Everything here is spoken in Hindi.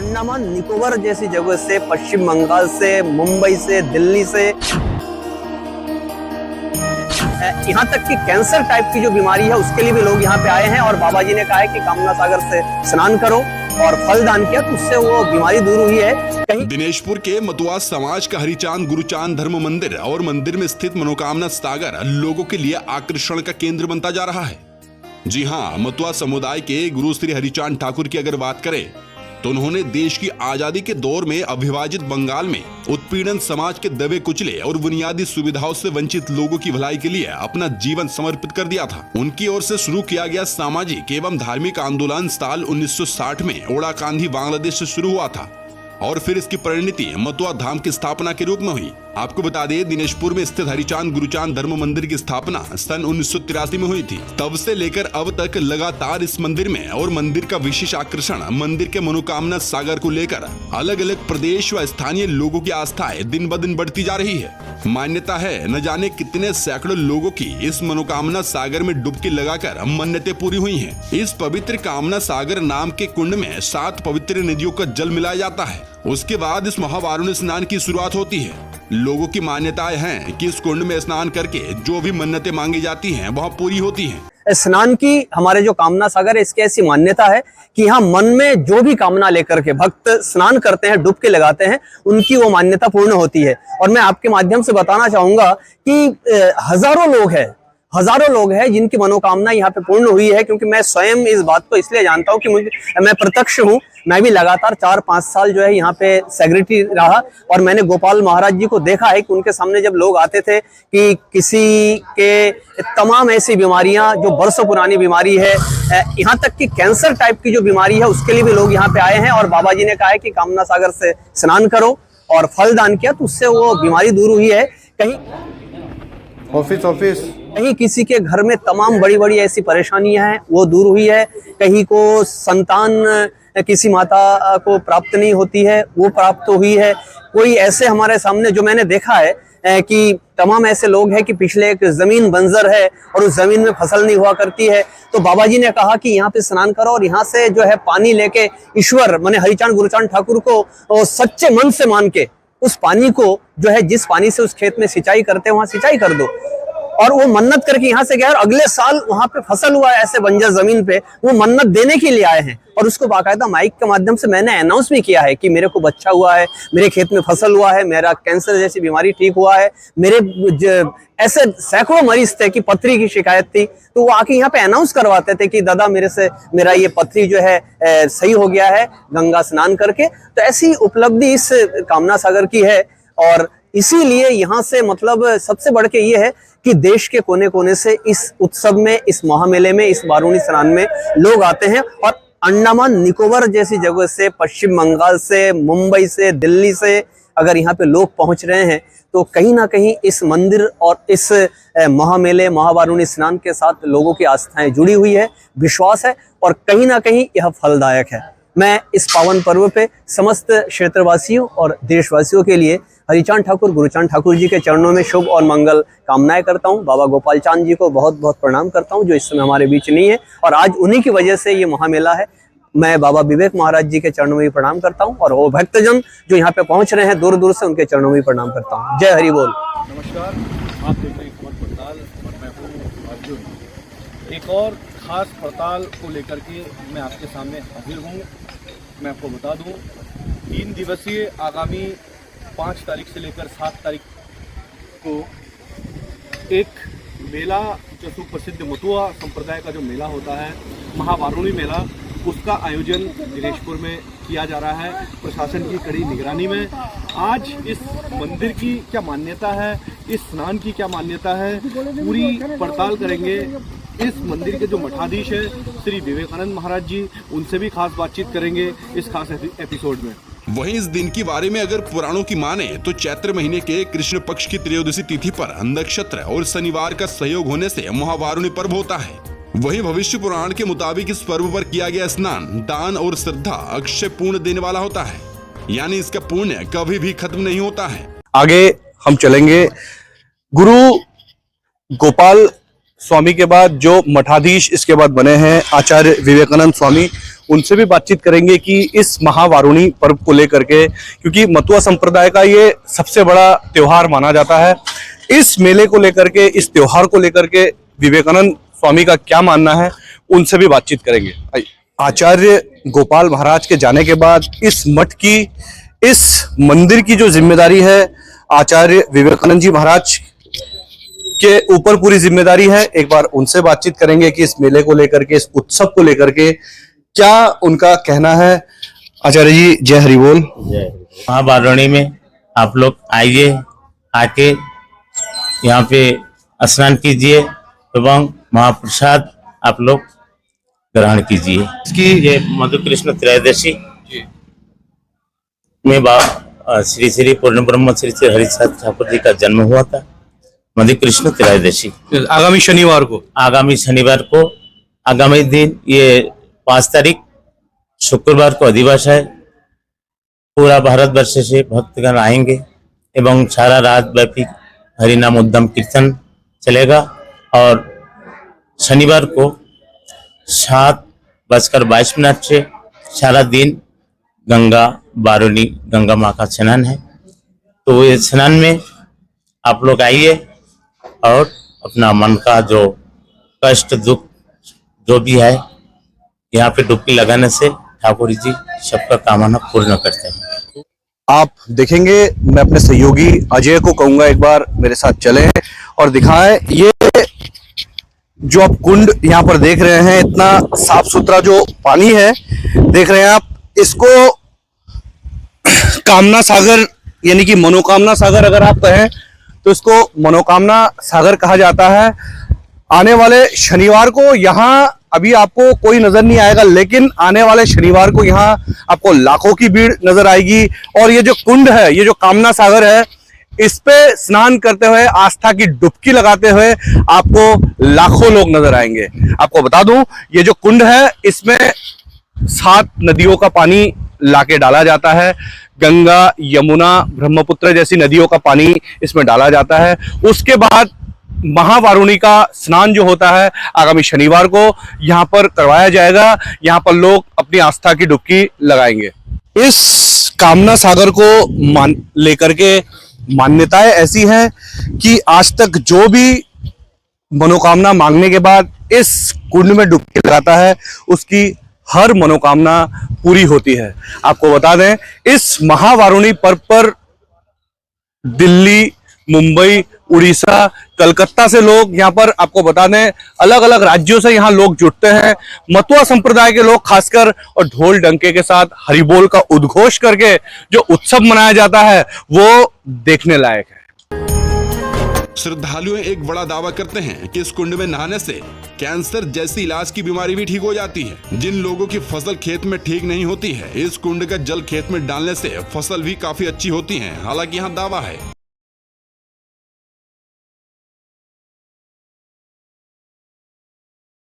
अंडमान निकोबार जैसी जगह से, पश्चिम बंगाल से, मुंबई से, दिल्ली से, यहाँ तक कि कैंसर टाइप की जो बीमारी है उसके लिए भी लोग यहाँ पे आए हैं। और बाबा जी ने कहा है कि कामना सागर से स्नान करो और फल दान किया तो उससे वो बीमारी दूर हुई है। कहीं दिनेशपुर के मतुआ समाज का हरिचांद गुरुचांद धर्म मंदिर और मंदिर में स्थित मनोकामना सागर लोगों के लिए आकर्षण का केंद्र बनता जा रहा है। जी हाँ, मतुआ समुदाय के गुरु श्री हरिचांद ठाकुर की अगर बात करें तो उन्होंने देश की आजादी के दौर में अविभाजित बंगाल में उत्पीड़न समाज के दबे कुचले और बुनियादी सुविधाओं से वंचित लोगों की भलाई के लिए अपना जीवन समर्पित कर दिया था। उनकी ओर से शुरू किया गया सामाजिक एवं धार्मिक आंदोलन साल 1960 में ओड़ा कांधी बांग्लादेश से शुरू हुआ था और फिर इसकी परिणति मतुआ धाम की स्थापना के रूप में हुई। आपको बता दें, दिनेशपुर में स्थित हरिचांद गुरुचांद धर्म मंदिर की स्थापना सन 1983 में हुई थी। तब से लेकर अब तक लगातार इस मंदिर में और मंदिर का विशेष आकर्षण मंदिर के मनोकामना सागर को लेकर अलग अलग प्रदेश व स्थानीय लोगों की आस्थाएं दिन ब दिन बढ़ती जा रही है। मान्यता है न जाने कितने सैकड़ों लोगों की इस मनोकामना सागर में डुबकी लगाकर मन्नतें पूरी हुई हैं। इस पवित्र कामना सागर नाम के कुंड में 7 पवित्र नदियों का जल मिलाया जाता है। उसके बाद इस महावारुणी स्नान की शुरुआत होती है। लोगों की मान्यताएं हैं कि इस कुंड में स्नान करके जो भी मन्नतें मांगी जाती हैं वह पूरी होती हैं। स्नान की हमारे जो कामना सागर है इसकी ऐसी मान्यता है कि यहाँ मन में जो भी कामना लेकर के भक्त स्नान करते हैं, डुबकी लगाते हैं, उनकी वो मान्यता पूर्ण होती है। और मैं आपके माध्यम से बताना चाहूंगा कि हजारों लोग हैं जिनकी मनोकामना यहाँ पे पूर्ण हुई है। क्योंकि मैं स्वयं इस बात को इसलिए जानता हूँ कि मैं प्रत्यक्ष हूँ। मैं भी लगातार 4-5 साल जो है यहाँ पे सेक्रेटरी रहा और मैंने गोपाल महाराज जी को देखा है कि उनके सामने जब लोग आते थे कि किसी के तमाम ऐसी बीमारियां जो बरसों पुरानी बीमारी है, यहाँ तक कि कैंसर टाइप की जो बीमारी है उसके लिए भी लोग यहाँ पे आए हैं। और बाबा जी ने कहा है कि कामना सागर से स्नान करो और फल दान किया तो उससे वो बीमारी दूर हुई है। कहीं कहीं किसी के घर में तमाम बड़ी बड़ी ऐसी परेशानियां हैं वो दूर हुई है। कहीं को संतान किसी माता को प्राप्त नहीं होती है वो प्राप्त हुई है। कोई ऐसे हमारे सामने जो मैंने देखा है कि तमाम ऐसे लोग हैं कि पिछले एक जमीन बंजर है और उस जमीन में फसल नहीं हुआ करती है। तो बाबा जी ने कहा कि यहाँ पे स्नान करो और यहाँ से जो है पानी लेके ईश्वर माने हरिचांद गुरुचांद ठाकुर को सच्चे मन से मान के उस पानी को जो है जिस पानी से उस खेत में सिंचाई करते हैं वहां सिंचाई कर दो। और वो मन्नत करके यहाँ से गया और अगले साल वहां पे फसल हुआ ऐसे बंजर जमीन पे, वो मन्नत देने के लिए आए हैं। और उसको बाकायदा माइक के माध्यम से मैंने अनाउंस भी किया है कि मेरे को बच्चा हुआ है, मेरे खेत में फसल हुआ है, मेरा कैंसर जैसी बीमारी ठीक हुआ है। मेरे ऐसे सैकड़ों मरीज थे कि पथरी की शिकायत थी, तो वो आके यहाँ पे अनाउंस करवाते थे कि दादा मेरा ये पथरी जो है सही हो गया है गंगा स्नान करके। तो ऐसी उपलब्धि इस कामना सागर की है। और इसीलिए यहाँ से मतलब सबसे बढ़ के ये है कि देश के कोने कोने से इस उत्सव में, इस महामेले में, इस वारुणी स्नान में लोग आते हैं। और अंडमान निकोबार जैसी जगह से, पश्चिम बंगाल से, मुंबई से, दिल्ली से अगर यहाँ पे लोग पहुंच रहे हैं तो कहीं ना कहीं इस मंदिर और इस महामेले महावारुणी स्नान के साथ लोगों की आस्थाएं जुड़ी हुई है, विश्वास है और कहीं ना कहीं यह फलदायक है। मैं इस पावन पर्व पे समस्त क्षेत्रवासियों और देशवासियों के लिए हरिचांद ठाकुर गुरुचांद ठाकुर जी के चरणों में शुभ और मंगल कामनाएं करता हूं। बाबा गोपाल चांद जी को बहुत बहुत प्रणाम करता हूं जो इस समय हमारे बीच नहीं है और आज उन्हीं की वजह से ये महामेला है। मैं बाबा विवेक महाराज जी के चरणों में भी प्रणाम करता हूं और वो भक्तजन जो यहाँ पे पहुंच रहे हैं दूर दूर से, उनके चरणों में भी प्रणाम करता हूँ। जय हरि बोल। नमस्कार, आप देख रहे हैं खबर पड़ताल और मैं हूँ अर्जुन। एक और खास पड़ताल को लेकर के मैं आपके सामने हाजिर हूँ। मैं आपको बता दूँ 3 दिवसीय आगामी 5 तारीख से लेकर 7 तारीख को एक मेला जो सुप्रसिद्ध मतुआ संप्रदाय का जो मेला होता है महावारुणी मेला, उसका आयोजन दिनेशपुर में किया जा रहा है प्रशासन की कड़ी निगरानी में। आज इस मंदिर की क्या मान्यता है, इस स्नान की क्या मान्यता है, पूरी पड़ताल करेंगे। इस मंदिर के जो मठाधीश है श्री विवेकानंद महाराज जी, उनसे भी खास बातचीत करेंगे इस खास एपिसोड में। वहीं इस दिन के बारे में अगर पुराणों की माने तो चैत्र महीने के कृष्ण पक्ष की त्रयोदशी तिथि पर नक्षत्र और शनिवार का सहयोग होने से महावारुणी पर्व होता है। वहीं भविष्य पुराण के मुताबिक इस पर्व पर किया गया स्नान दान और श्रद्धा अक्षय पूर्ण देने वाला होता है, यानी इसका पुण्य कभी भी खत्म नहीं होता है। आगे हम चलेंगे। गुरु गोपाल स्वामी के बाद जो मठाधीश इसके बाद बने हैं आचार्य विवेकानंद स्वामी, उनसे भी बातचीत करेंगे कि इस महावारुणी पर्व को लेकर के, क्योंकि मतुआ संप्रदाय का ये सबसे बड़ा त्योहार माना जाता है, इस मेले को लेकर के, इस त्योहार को लेकर के विवेकानंद स्वामी का क्या मानना है, उनसे भी बातचीत करेंगे। आचार्य गोपाल महाराज के जाने के बाद इस मठ की, इस मंदिर की जो जिम्मेदारी है आचार्य विवेकानंद जी महाराज के ऊपर पूरी जिम्मेदारी है। एक बार उनसे बातचीत करेंगे कि इस मेले को लेकर के, इस उत्सव को लेकर के क्या उनका कहना है। आचार्य जी जय हरि बोल। महावारुणी में आप लोग आइए, आके यहाँ पे स्नान कीजिए एवं महाप्रसाद आप लोग ग्रहण कीजिए। इसकी ये मधु कृष्ण त्रयोदशी में श्री श्री पूर्ण ब्रह्म श्री श्री हरिप्रसाद ठाकुर जी का जन्म हुआ था। मधु कृष्ण त्रयोदशी आगामी शनिवार को, आगामी दिन ये 5 तारीख शुक्रवार को अधिवास है। पूरा भारतवर्ष से भक्तगण आएंगे एवं सारा रात व्यापी हरिनाम उद्यम कीर्तन चलेगा और शनिवार को 7:22 से सारा दिन गंगा वारुणी गंगा माँ का स्नान है। तो ये स्नान में आप लोग आइए और अपना मन का जो कष्ट दुख जो भी है यहाँ पे डुबकी लगाने से ठाकुर जी सबका कामना पूर्ण करते हैं। आप देखेंगे, मैं अपने सहयोगी अजय को कहूंगा एक बार मेरे साथ चलें और दिखाएं। ये जो आप कुंड यहाँ पर देख रहे हैं, इतना साफ सुथरा जो पानी है देख रहे हैं आप, इसको कामना सागर यानी कि मनोकामना सागर अगर आप कहें तो इसको मनोकामना सागर कहा जाता है। आने वाले शनिवार को यहाँ अभी आपको कोई नजर नहीं आएगा, लेकिन आने वाले शनिवार को यहाँ आपको लाखों की भीड़ नजर आएगी। और ये जो कुंड है, ये जो कामना सागर है, इस पे स्नान करते हुए, आस्था की डुबकी लगाते हुए आपको लाखों लोग नजर आएंगे। आपको बता दूं, ये जो कुंड है इसमें 7 नदियों का पानी लाके डाला जाता है। गंगा, यमुना, ब्रह्मपुत्र जैसी नदियों का पानी इसमें डाला जाता है। उसके बाद महावारुणी का स्नान जो होता है आगामी शनिवार को यहाँ पर करवाया जाएगा। यहाँ पर लोग अपनी आस्था की डुबकी लगाएंगे। इस कामना सागर को लेकर के मान्यताएं ऐसी हैं कि आज तक जो भी मनोकामना मांगने के बाद इस कुंड में डुबकी लगाता है उसकी हर मनोकामना पूरी होती है। आपको बता दें, इस महावारुणी पर्व पर दिल्ली, मुंबई, उड़ीसा, कलकत्ता से लोग यहाँ पर, आपको बता दें, अलग अलग राज्यों से यहाँ लोग जुटते हैं। मतुआ संप्रदाय के लोग खासकर, और ढोल डंके के साथ हरिबोल का उद्घोष करके जो उत्सव मनाया जाता है वो देखने लायक है। श्रद्धालु एक बड़ा दावा करते हैं कि इस कुंड में नहाने से कैंसर जैसी इलाज की बीमारी भी ठीक हो जाती है। जिन लोगों की फसल खेत में ठीक नहीं होती है, इस कुंड का जल खेत में डालने से फसल भी काफी अच्छी होती है। हालांकि यहाँ दावा है